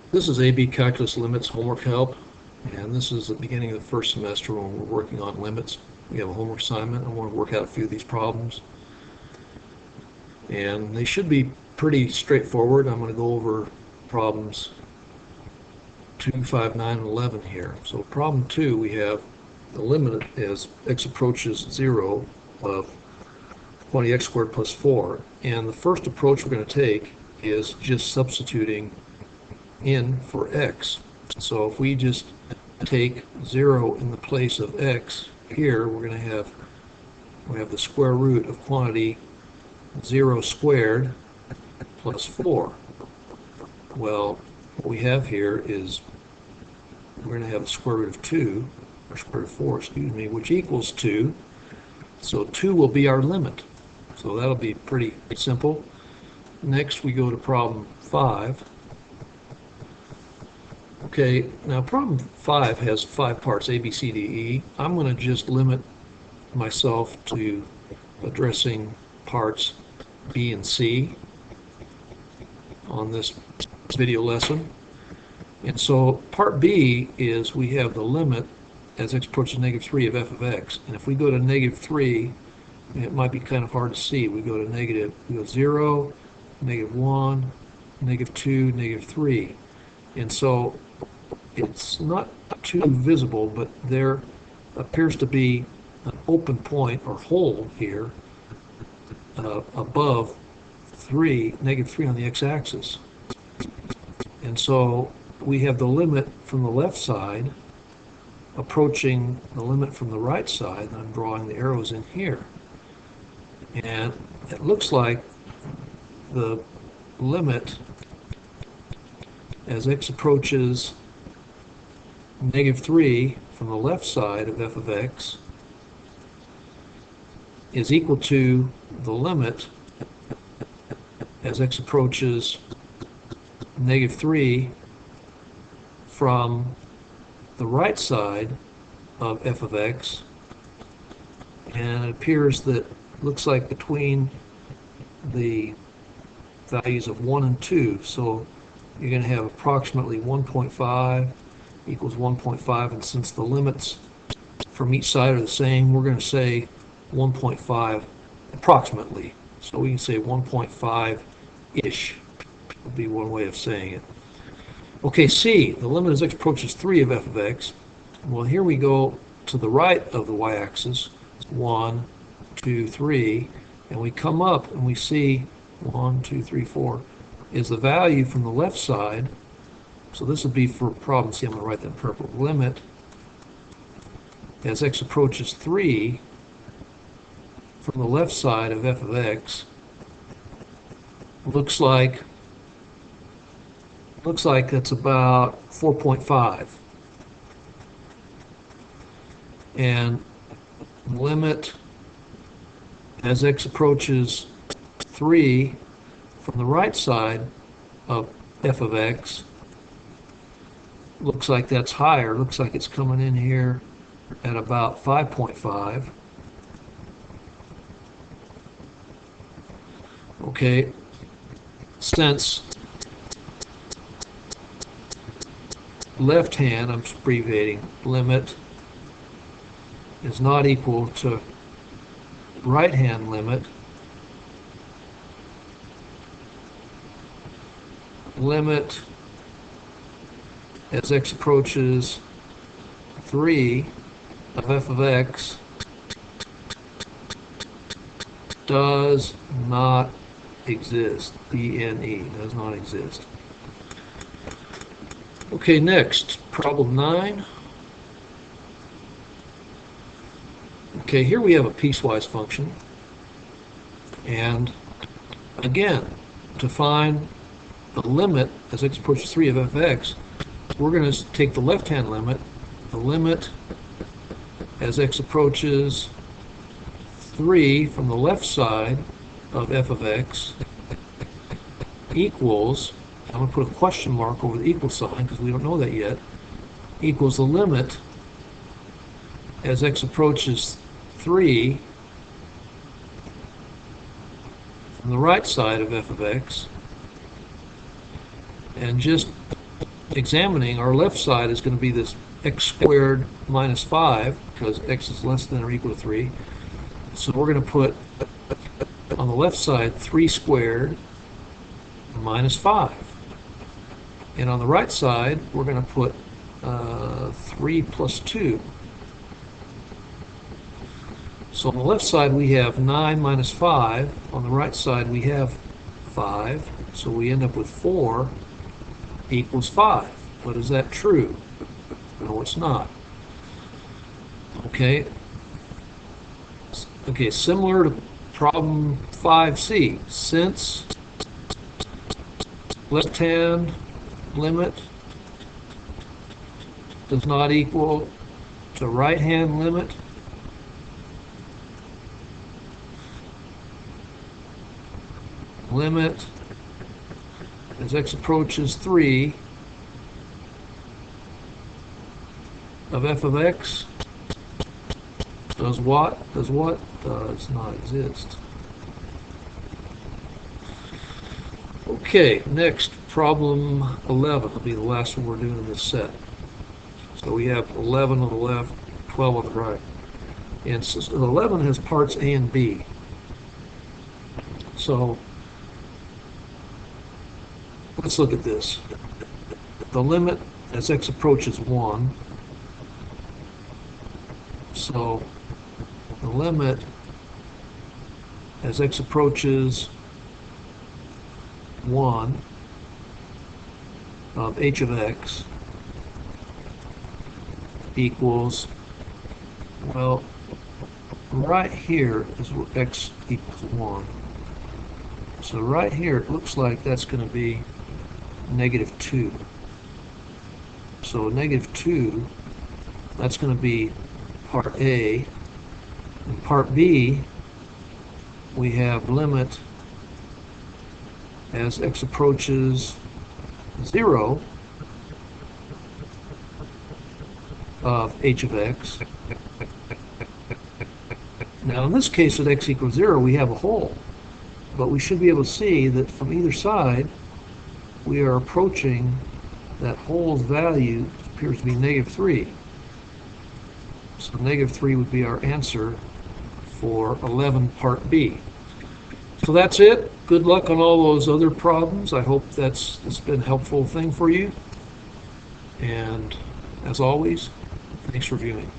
This is AB Calculus Limits homework help, and this is the beginning of the first semester when we're working on limits. We have a homework assignment. I want to work out a few of these problems, and they should be pretty straightforward. I'm going to go over problems 2, 5, 9, and 11 here. So problem 2, we have the limit as x approaches 0 of 20x squared plus 4, and the first approach we're going to take is just substituting in for x. So if we just take 0 in the place of x, here we're going to have the square root of quantity 0 squared plus 4. Well, what we have here is we're going to have the square root of 2, or square root of 4, excuse me, which equals 2. So 2 will be our limit. So that'll be pretty simple. Next we go to problem 5. Okay, now problem 5 has 5 parts, A, B, C, D, E. I'm going to just limit myself to addressing parts B and C on this video lesson. And so part B is we have the limit as x approaches -3 of f of x. And if we go to -3, it might be kind of hard to see. We go 0, -1, -2, -3. And so it's not too visible, but there appears to be an open point or hole here above -3 on the x-axis. And so we have the limit from the left side approaching the limit from the right side. I'm drawing the arrows in here. And it looks like the limit as x approaches -3 from the left side of f of x is equal to the limit as x approaches -3 from the right side of f of x, and it appears that looks like between the values of 1 and 2, so you're going to have approximately 1.5 equals 1.5, and since the limits from each side are the same, we're going to say 1.5 approximately. So we can say 1.5-ish would be one way of saying it. Okay, C, the limit as x approaches 3 of f of x. Well, here we go to the right of the y-axis, 1, 2, 3, and we come up and we see 1, 2, 3, 4 is the value from the left side. So this would be for problem C. I'm going to write that in purple. Limit as x approaches 3 from the left side of f of x looks like that's about 4.5. And limit as x approaches 3 from the right side of f of x looks like that's higher. Looks like it's coming in here at about 5.5. Okay, since left hand, I'm abbreviating, limit is not equal to right hand limit, limit as x approaches 3 of f of x does not exist. DNE does not exist. Okay, next, problem 9. Okay, here we have a piecewise function, and again, to find the limit as x approaches 3 of f of x, we're going to take the left-hand limit, the limit as x approaches 3 from the left side of f of x equals, I'm going to put a question mark over the equal sign because we don't know that yet, equals the limit as x approaches 3 from the right side of f of x, and just examining, our left side is going to be this x squared minus 5, because x is less than or equal to 3. So we're going to put on the left side 3 squared minus 5. And on the right side, we're going to put 3 plus 2. So on the left side, we have 9 minus 5. On the right side, we have 5. So we end up with 4 equals 5. But is that true? No, it's not. Okay. Okay, similar to problem 5C. Since left-hand limit does not equal the right-hand limit, limit as x approaches 3 of f of x does what? Does not exist. Okay, next, problem 11 will be the last one we're doing in this set. So we have 11 on the left, 12 on the right. And so 11 has parts A and B. So let's look at this. The limit as x approaches 1. So the limit as x approaches 1 of h of x equals, well, right here is where x equals 1. So right here it looks like that's going to be -2. So -2, that's going to be part A. In part B, we have limit as x approaches 0 of h of x. Now in this case at x equals 0 we have a hole, but we should be able to see that from either side we are approaching that hole's value, appears to be -3. So -3 would be our answer for 11 part B. So that's it. Good luck on all those other problems. I hope that's been a helpful thing for you. And as always, thanks for viewing.